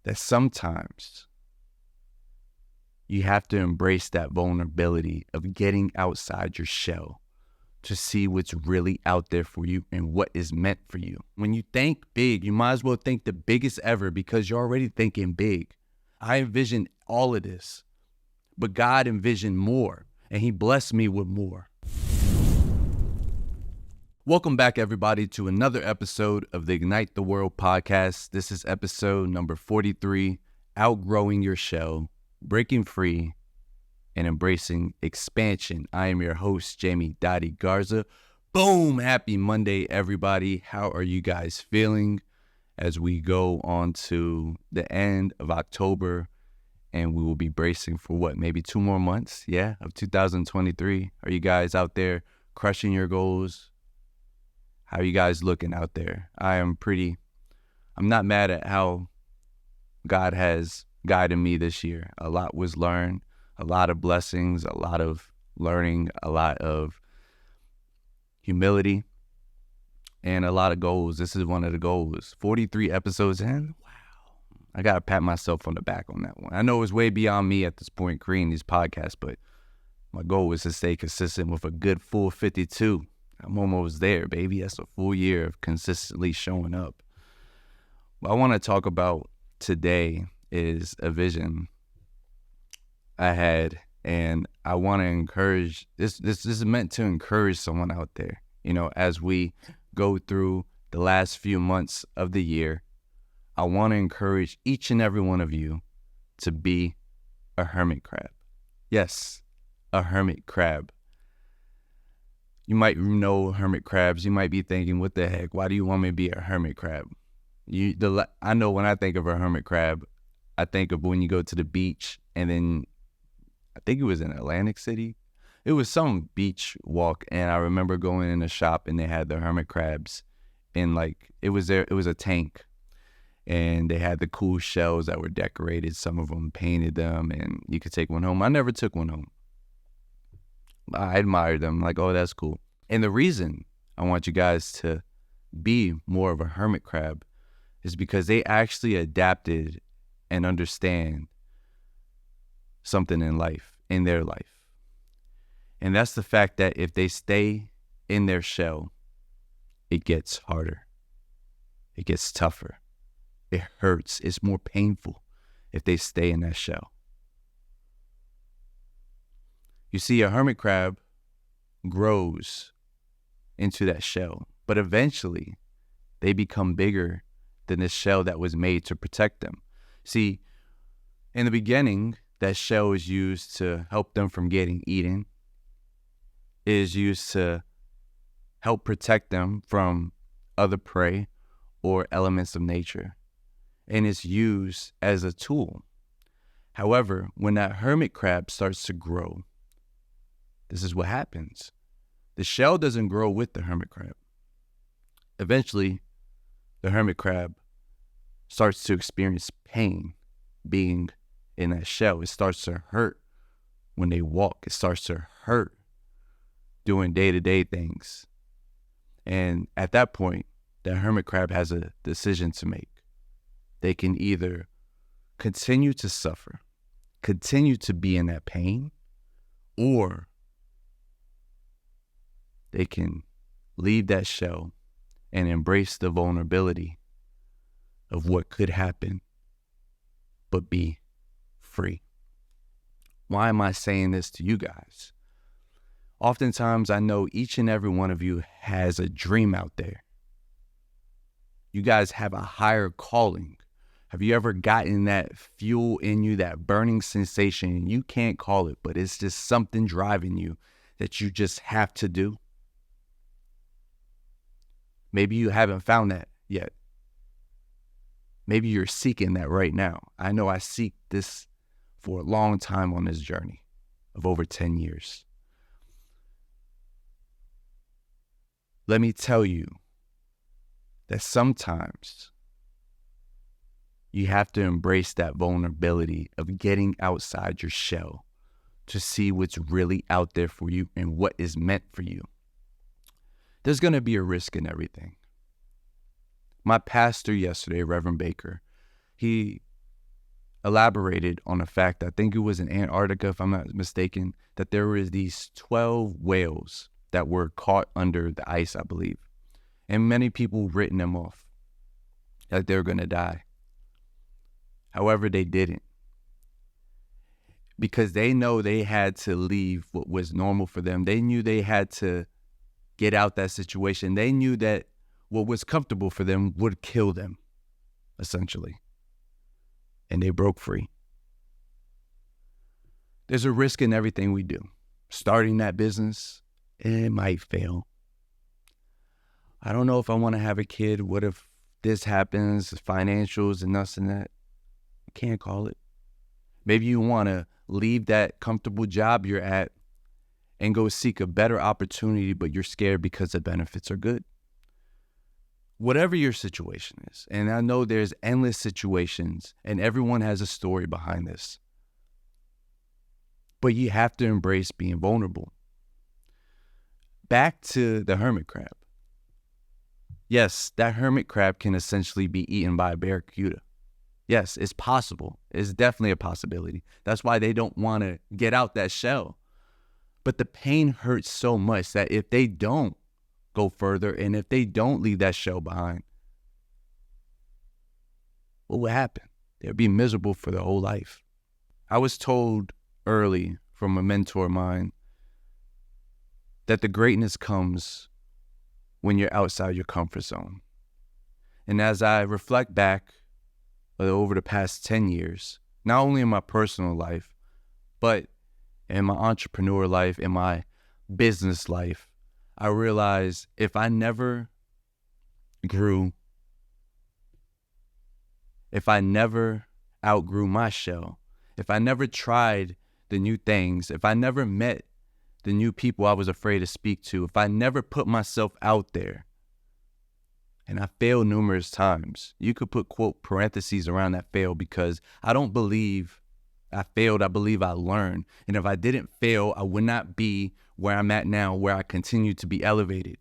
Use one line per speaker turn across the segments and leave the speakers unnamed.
that sometimes you have to embrace that vulnerability of getting outside your shell to see what's really out there for you and what is meant for you. When you think big, you might as well think the biggest ever because you're already thinking big. I envisioned all of this, but God envisioned more, and He blessed me with more. Welcome back, everybody, to another episode of the Ignite the World podcast. This is episode number 43, Outgrowing Your Shell, Breaking Free, and Embracing Expansion. I am your host, Jamie Dottie Garza. Boom! Happy Monday, everybody. How are you guys feeling as we go on to the end of October, and we will be bracing for maybe 2 more months, of 2023. Are you guys out there crushing your goals? How are you guys looking out there? I'm not mad at how God has guided me this year. A lot was learned, a lot of blessings, a lot of learning, a lot of humility, and a lot of goals. This is one of the goals. 43 episodes in. Wow. I got to pat myself on the back on that one. I know it's way beyond me at this point creating these podcasts, but my goal was to stay consistent with a good full 52. I'm almost there, baby. That's a full year of consistently showing up. What I want to talk about today is a vision I had, and I want to encourage, this is meant to encourage someone out there, as we go through the last few months of the year. I want to encourage each and every one of you to be a hermit crab. Yes, a hermit crab. You might know hermit crabs. You might be thinking, what the heck? Why do you want me to be a hermit crab? I know when I think of a hermit crab, I think of when you go to the beach, and then I think it was in Atlantic City. It was some beach walk, and I remember going in a shop, and they had the hermit crabs, and it was a tank, and they had the cool shells that were decorated. Some of them painted them, and you could take one home. I never took one home. I admired them, oh, that's cool. And the reason I want you guys to be more of a hermit crab is because they actually adapted and understand something in their life. And that's the fact that if they stay in their shell, it gets harder. It gets tougher. It hurts. It's more painful if they stay in that shell. You see, a hermit crab grows into that shell, but eventually they become bigger than the shell that was made to protect them. See, in the beginning, that shell is used to help them from getting eaten. It is used to help protect them from other prey or elements of nature, and it's used as a tool. However, when that hermit crab starts to grow, this is what happens. The shell doesn't grow with the hermit crab. Eventually, the hermit crab starts to experience pain being in that shell. It starts to hurt when they walk. It starts to hurt doing day-to-day things. And at that point, the hermit crab has a decision to make. They can either continue to suffer, continue to be in that pain, or they can leave that shell and embrace the vulnerability of what could happen, but be free. Why am I saying this to you guys? Oftentimes, I know each and every one of you has a dream out there. You guys have a higher calling. Have you ever gotten that fuel in you, that burning sensation? You can't call it, but it's just something driving you that you just have to do. Maybe you haven't found that yet. Maybe you're seeking that right now. I know I seek this for a long time on this journey of over 10 years. Let me tell you that sometimes you have to embrace that vulnerability of getting outside your shell to see what's really out there for you and what is meant for you. There's going to be a risk in everything. My pastor yesterday, Reverend Baker, he elaborated on the fact, I think it was in Antarctica, if I'm not mistaken, that there was these 12 whales that were caught under the ice, I believe. And many people written them off, that they were going to die. However, they didn't. Because they know they had to leave what was normal for them. They knew they had to get out that situation. They knew that what was comfortable for them would kill them, essentially. And they broke free. There's a risk in everything we do. Starting that business, it might fail. I don't know if I want to have a kid. What if this happens, financials and this and that? Can't call it. Maybe you want to leave that comfortable job you're at and go seek a better opportunity, but you're scared because the benefits are good. Whatever your situation is, and I know there's endless situations and everyone has a story behind this, but you have to embrace being vulnerable. Back to the hermit crab. Yes, that hermit crab can essentially be eaten by a barracuda. Yes, it's possible. It's definitely a possibility. That's why they don't want to get out that shell. But the pain hurts so much that if they don't go further and if they don't leave that shell behind, what would happen? They'd be miserable for their whole life. I was told early from a mentor of mine that the greatness comes when you're outside your comfort zone. And as I reflect back over the past 10 years, not only in my personal life, but in my entrepreneur life, in my business life, I realized if I never grew, if I never outgrew my shell, if I never tried the new things, if I never met the new people I was afraid to speak to, if I never put myself out there, and I failed numerous times. You could put quote parentheses around that fail because I don't believe I failed. I believe I learned. And if I didn't fail, I would not be where I'm at now, where I continue to be elevated.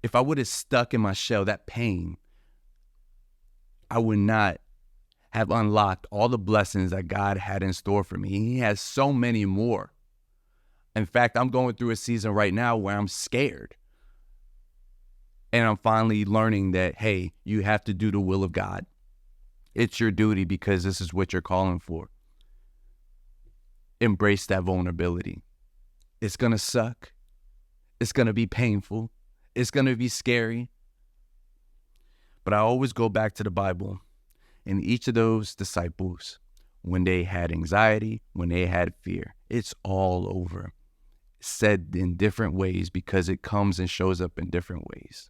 If I would have stuck in my shell, that pain, I would not have unlocked all the blessings that God had in store for me. He has so many more. In fact, I'm going through a season right now where I'm scared. And I'm finally learning that, hey, you have to do the will of God. It's your duty because this is what you're calling for. Embrace that vulnerability. It's going to suck. It's going to be painful. It's going to be scary. But I always go back to the Bible. And each of those disciples, when they had anxiety, when they had fear, it's all over. Said in different ways because it comes and shows up in different ways.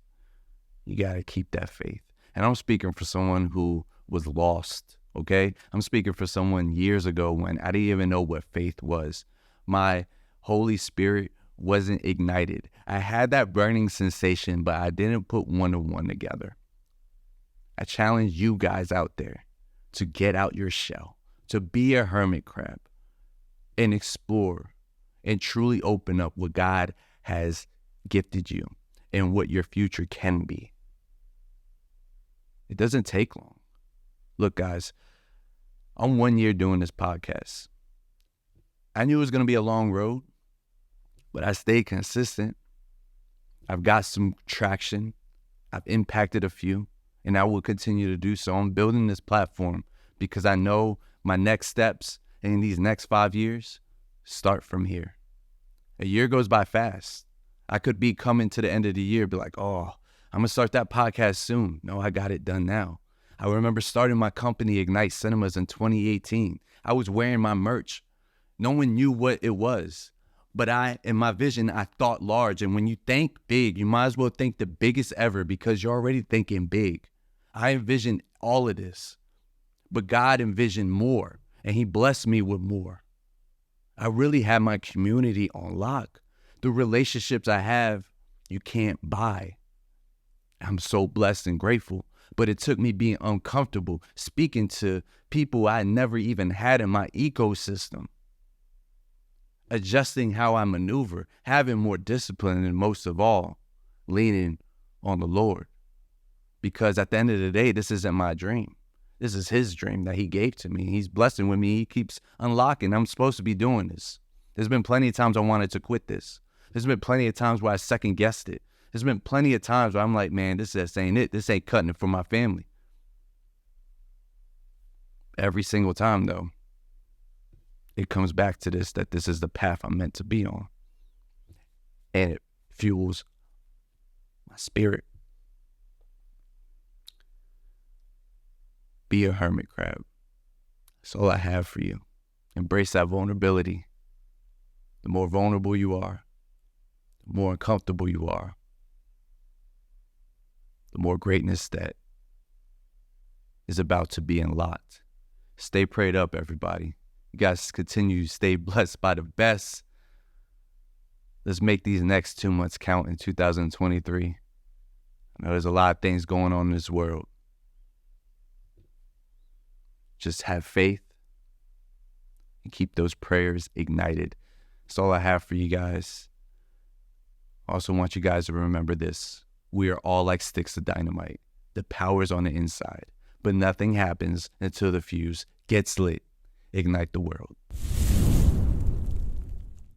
You got to keep that faith. And I'm speaking for someone who was lost, okay? I'm speaking for someone years ago when I didn't even know what faith was. My Holy Spirit wasn't ignited. I had that burning sensation, but I didn't put one and one together. I challenge you guys out there to get out your shell, to be a hermit crab and explore and truly open up what God has gifted you and what your future can be. It doesn't take long. Look, guys, I'm 1 year doing this podcast. I knew it was going to be a long road, but I stayed consistent. I've got some traction. I've impacted a few, and I will continue to do so. I'm building this platform because I know my next steps in these next 5 years start from here. A year goes by fast. I could be coming to the end of the year, be like, oh, I'm going to start that podcast soon. No, I got it done now. I remember starting my company, Ignite Cinemas, in 2018. I was wearing my merch. No one knew what it was. But in my vision, I thought large. And when you think big, you might as well think the biggest ever because you're already thinking big. I envisioned all of this. But God envisioned more, and he blessed me with more. I really have my community on lock. The relationships I have, you can't buy. I'm so blessed and grateful, but it took me being uncomfortable, speaking to people I never even had in my ecosystem, adjusting how I maneuver, having more discipline, and most of all, leaning on the Lord. Because at the end of the day, this isn't my dream. This is his dream that he gave to me. He's blessing with me. He keeps unlocking. I'm supposed to be doing this. There's been plenty of times I wanted to quit this. There's been plenty of times where I second guessed it. There's been plenty of times where I'm like, man, this ain't it. This ain't cutting it for my family. Every single time, though, it comes back to this, that this is the path I'm meant to be on. And it fuels my spirit. Be a hermit crab. That's all I have for you. Embrace that vulnerability. The more vulnerable you are, the more uncomfortable you are, the more greatness that is about to be unlocked. Stay prayed up, everybody. You guys continue to stay blessed by the best. Let's make these next 2 months count in 2023. I know there's a lot of things going on in this world. Just have faith and keep those prayers ignited. That's all I have for you guys. I also want you guys to remember this. We are all like sticks of dynamite. The power's on the inside, but nothing happens until the fuse gets lit. Ignite the world.